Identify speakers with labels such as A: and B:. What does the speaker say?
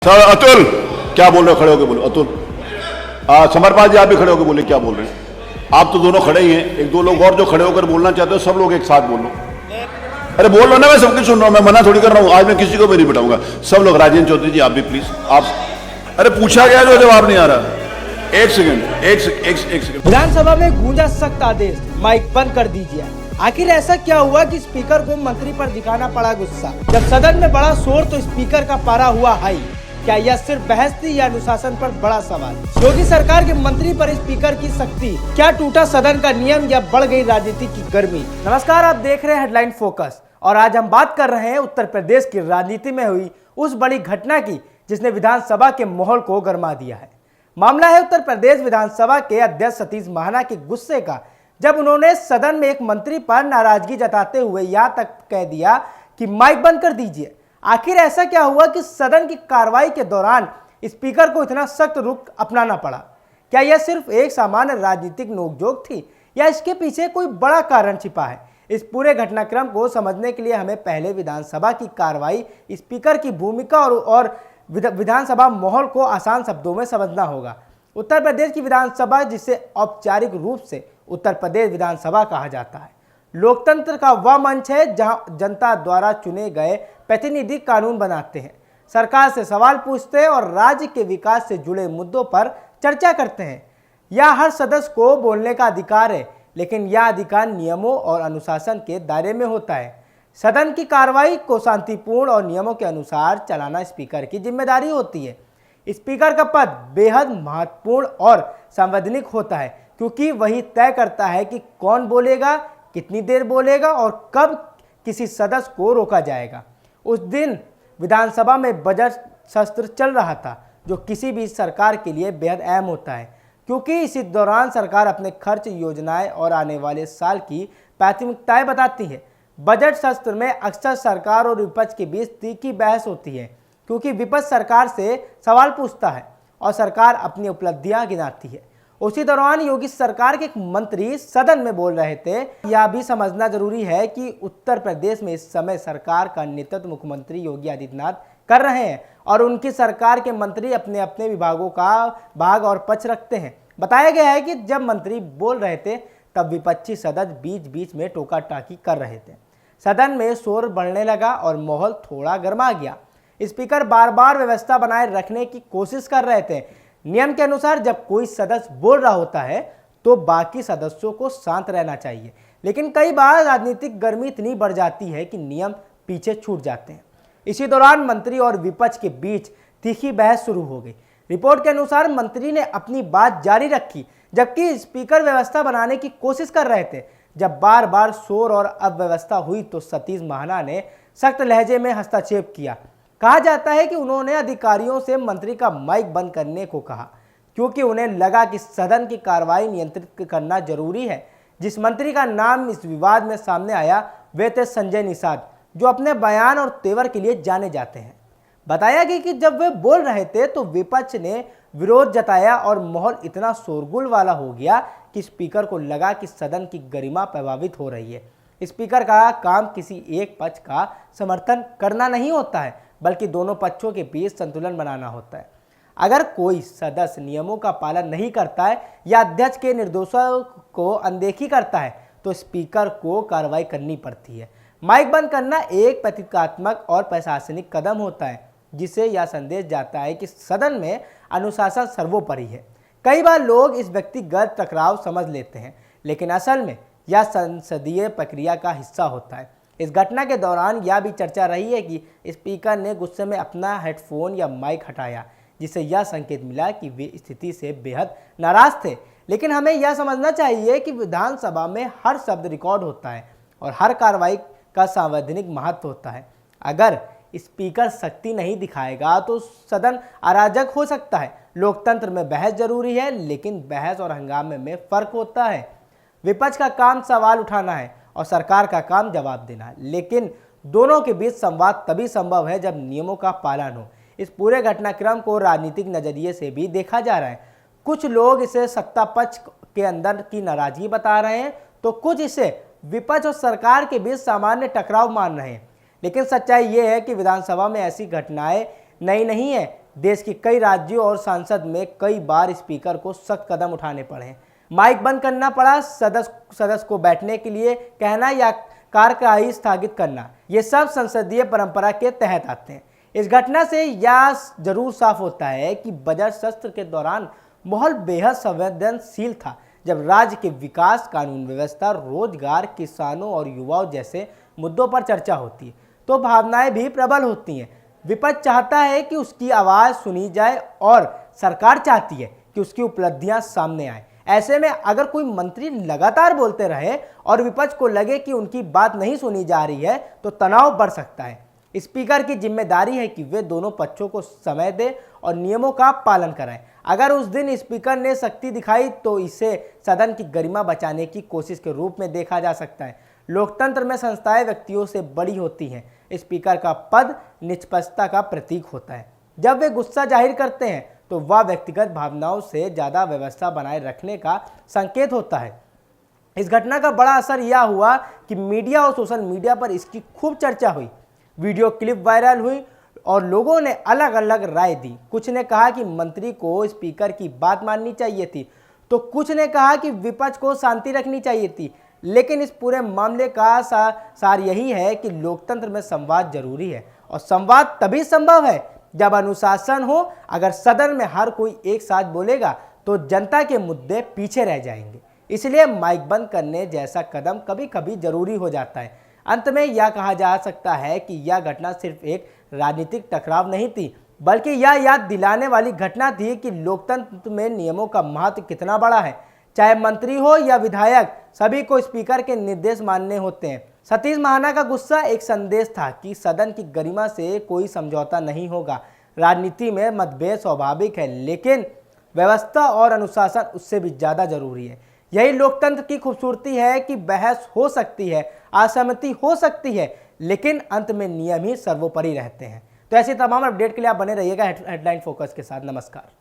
A: Sir Atul क्या बोल रहे हो? खड़े होकर बोलो अतुल। समरपाल जी आप भी खड़े होकर बोले, क्या बोल रहे हैं? आप तो दोनों खड़े ही हैं, एक दो लोग और जो खड़े होकर बोलना चाहते हो सब लोग एक साथ बोल लो। अरे बोल लो ना, मैं सबकी सुन रहा हूँ, मैं मना थोड़ी कर रहा हूँ। आज मैं किसी को भी नहीं बिठाऊंगा, सब लोग। राजेंद्र चौधरी जी आप भी प्लीज। आप अरे पूछा गया जो जवाब नहीं आ रहा। एक सेकंड एक सेकंड।
B: विधानसभा में गूंजा सख्त आदेश, माइक बंद कर दीजिए। आखिर ऐसा क्या हुआ कि स्पीकर को मंत्री पर दिखाना पड़ा गुस्सा? जब सदन में बड़ा शोर तो स्पीकर का पारा हुआ हाई। क्या यह सिर्फ बहस थी या अनुशासन पर बड़ा सवाल? योगी सरकार के मंत्री पर स्पीकर की सख्ती, क्या टूटा सदन का नियम या बढ़ गई राजनीति की गर्मी? नमस्कार, आप देख रहे हैं हेडलाइन फोकस और आज हम बात कर रहे हैं उत्तर प्रदेश की राजनीति में हुई उस बड़ी घटना की जिसने विधानसभा के माहौल को गरमा दिया है। मामला है उत्तर प्रदेश विधानसभा के अध्यक्ष सतीश महाना के गुस्से का, जब उन्होंने सदन में एक मंत्री पर नाराजगी जताते हुए यहाँ तक कह दिया कि माइक बंद कर दीजिए। आखिर ऐसा क्या हुआ कि सदन की कार्रवाई के दौरान स्पीकर को इतना सख्त रुख अपनाना पड़ा? क्या यह सिर्फ एक सामान्य राजनीतिक नोकझोंक थी या इसके पीछे कोई बड़ा कारण छिपा है? इस पूरे घटनाक्रम को समझने के लिए हमें पहले विधानसभा की कार्रवाई, स्पीकर की भूमिका और विधानसभा माहौल को आसान शब्दों में समझना होगा। उत्तर प्रदेश की विधानसभा, जिसे औपचारिक रूप से उत्तर प्रदेश विधानसभा कहा जाता है, लोकतंत्र का वह मंच है जहां जनता द्वारा चुने गए प्रतिनिधि कानून बनाते हैं, सरकार से सवाल पूछते हैं और राज्य के विकास से जुड़े मुद्दों पर चर्चा करते हैं। यह हर सदस्य को बोलने का अधिकार है, लेकिन यह अधिकार नियमों और अनुशासन के दायरे में होता है। सदन की कार्रवाई को शांतिपूर्ण और नियमों के अनुसार चलाना स्पीकर की जिम्मेदारी होती है। स्पीकर का पद बेहद महत्वपूर्ण और संवैधानिक होता है, क्योंकि वही तय करता है कि कौन बोलेगा, कितनी देर बोलेगा और कब किसी सदस्य को रोका जाएगा। उस दिन विधानसभा में बजट सत्र चल रहा था, जो किसी भी सरकार के लिए बेहद अहम होता है, क्योंकि इसी दौरान सरकार अपने खर्च योजनाएं और आने वाले साल की प्राथमिकताएं बताती है। बजट सत्र में अक्सर सरकार और विपक्ष के बीच तीखी बहस होती है, क्योंकि विपक्ष सरकार से सवाल पूछता है और सरकार अपनी उपलब्धियां गिनाती है। उसी दौरान योगी सरकार के एक मंत्री सदन में बोल रहे थे। यह भी समझना जरूरी है कि उत्तर प्रदेश में इस समय सरकार का नेतृत्व मुख्यमंत्री योगी आदित्यनाथ कर रहे हैं और उनकी सरकार के मंत्री अपने अपने विभागों का भाग और पक्ष रखते हैं। बताया गया है कि जब मंत्री बोल रहे थे तब विपक्षी सदस्य बीच बीच में टोका टाकी कर रहे थे। सदन में शोर बढ़ने लगा और माहौल थोड़ा गर्मा गया। स्पीकर बार बार व्यवस्था बनाए रखने की कोशिश कर रहे थे। नियम के अनुसार जब कोई सदस्य बोल रहा होता है तो बाकी सदस्यों को शांत रहना चाहिए, लेकिन कई बार राजनीतिक गर्मी इतनी बढ़ जाती है कि नियम पीछे छूट जाते हैं। इसी दौरान मंत्री और विपक्ष के बीच तीखी बहस शुरू हो गई। रिपोर्ट के अनुसार मंत्री ने अपनी बात जारी रखी, जबकि स्पीकर व्यवस्था बनाने की कोशिश कर रहे थे। जब बार बार शोर और अव्यवस्था हुई तो सतीश महाना ने सख्त लहजे में हस्तक्षेप किया। कहा जाता है कि उन्होंने अधिकारियों से मंत्री का माइक बंद करने को कहा, क्योंकि उन्हें लगा कि सदन की कार्रवाई नियंत्रित करना जरूरी है। जिस मंत्री का नाम इस विवाद में सामने आया वे थे संजय निषाद, जो अपने बयान और तेवर के लिए जाने जाते हैं। बताया गया कि जब वे बोल रहे थे तो विपक्ष ने विरोध जताया और माहौल इतना शोरगुल वाला हो गया कि स्पीकर को लगा कि सदन की गरिमा प्रभावित हो रही है। स्पीकर का काम किसी एक पक्ष का समर्थन करना नहीं होता है, बल्कि दोनों पक्षों के बीच संतुलन बनाना होता है। अगर कोई सदस्य नियमों का पालन नहीं करता है या अध्यक्ष के निर्देशों को अनदेखी करता है तो स्पीकर को कार्रवाई करनी पड़ती है। माइक बंद करना एक प्रतीकात्मक और प्रशासनिक कदम होता है, जिससे यह संदेश जाता है कि सदन में अनुशासन सर्वोपरि है। कई बार लोग इस व्यक्तिगत टकराव समझ लेते हैं, लेकिन असल में यह संसदीय प्रक्रिया का हिस्सा होता है। इस घटना के दौरान यह भी चर्चा रही है कि स्पीकर ने गुस्से में अपना हेडफोन या माइक हटाया, जिससे यह संकेत मिला कि वे स्थिति से बेहद नाराज थे। लेकिन हमें यह समझना चाहिए कि विधानसभा में हर शब्द रिकॉर्ड होता है और हर कार्रवाई का संवैधानिक महत्व होता है। अगर स्पीकर शक्ति नहीं दिखाएगा तो सदन अराजक हो सकता है। लोकतंत्र में बहस जरूरी है, लेकिन बहस और हंगामे में फर्क होता है। विपक्ष का काम सवाल उठाना है और सरकार का काम जवाब देना है, लेकिन दोनों के बीच संवाद तभी संभव है जब नियमों का पालन हो। इस पूरे घटनाक्रम को राजनीतिक नजरिए से भी देखा जा रहा है। कुछ लोग इसे सत्ता पक्ष के अंदर की नाराजगी बता रहे हैं तो कुछ इसे विपक्ष और सरकार के बीच सामान्य टकराव मान रहे हैं। लेकिन सच्चाई ये है कि विधानसभा में ऐसी घटनाएं नई नहीं है। देश के कई राज्यों और संसद में कई बार स्पीकर को सख्त कदम उठाने पड़े हैं। माइक बंद करना पड़ा, सदस्य को बैठने के लिए कहना या कार्यवाही स्थगित करना, ये सब संसदीय परंपरा के तहत आते हैं। इस घटना से यह जरूर साफ होता है कि बजट सत्र के दौरान माहौल बेहद संवेदनशील था। जब राज्य के विकास, कानून व्यवस्था, रोजगार, किसानों और युवाओं जैसे मुद्दों पर चर्चा होती है तो भावनाएं भी प्रबल होती हैं। विपक्ष चाहता है कि उसकी आवाज़ सुनी जाए और सरकार चाहती है कि उसकी उपलब्धियां सामने आए। ऐसे में अगर कोई मंत्री लगातार बोलते रहे और विपक्ष को लगे कि उनकी बात नहीं सुनी जा रही है तो तनाव बढ़ सकता है। स्पीकर की जिम्मेदारी है कि वे दोनों पक्षों को समय दें और नियमों का पालन कराएं। अगर उस दिन स्पीकर ने सख्ती दिखाई तो इसे सदन की गरिमा बचाने की कोशिश के रूप में देखा जा सकता है। लोकतंत्र में संस्थाएं व्यक्तियों से बड़ी होती हैं। स्पीकर का पद निष्पक्षता का प्रतीक होता है। जब वे गुस्सा जाहिर करते हैं तो वह व्यक्तिगत भावनाओं से ज़्यादा व्यवस्था बनाए रखने का संकेत होता है। इस घटना का बड़ा असर यह हुआ कि मीडिया और सोशल मीडिया पर इसकी खूब चर्चा हुई। वीडियो क्लिप वायरल हुई और लोगों ने अलग अलग राय दी। कुछ ने कहा कि मंत्री को स्पीकर की बात माननी चाहिए थी, तो कुछ ने कहा कि विपक्ष को शांति रखनी चाहिए थी। लेकिन इस पूरे मामले का सार यही है कि लोकतंत्र में संवाद जरूरी है और संवाद तभी संभव है जब अनुशासन हो। अगर सदन में हर कोई एक साथ बोलेगा तो जनता के मुद्दे पीछे रह जाएंगे। इसलिए माइक बंद करने जैसा कदम कभी कभी जरूरी हो जाता है। अंत में यह कहा जा सकता है कि यह घटना सिर्फ एक राजनीतिक टकराव नहीं थी, बल्कि यह याद दिलाने वाली घटना थी कि लोकतंत्र में नियमों का महत्व कितना बड़ा है। चाहे मंत्री हो या विधायक, सभी को स्पीकर के निर्देश मानने होते हैं। सतीश महाना का गुस्सा एक संदेश था कि सदन की गरिमा से कोई समझौता नहीं होगा। राजनीति में मतभेद स्वाभाविक है, लेकिन व्यवस्था और अनुशासन उससे भी ज़्यादा जरूरी है। यही लोकतंत्र की खूबसूरती है कि बहस हो सकती है, असहमति हो सकती है, लेकिन अंत में नियम ही सर्वोपरि रहते हैं। तो ऐसे तमाम अपडेट के लिए आप बने रहिएगा हेडलाइन फोकस के साथ। नमस्कार।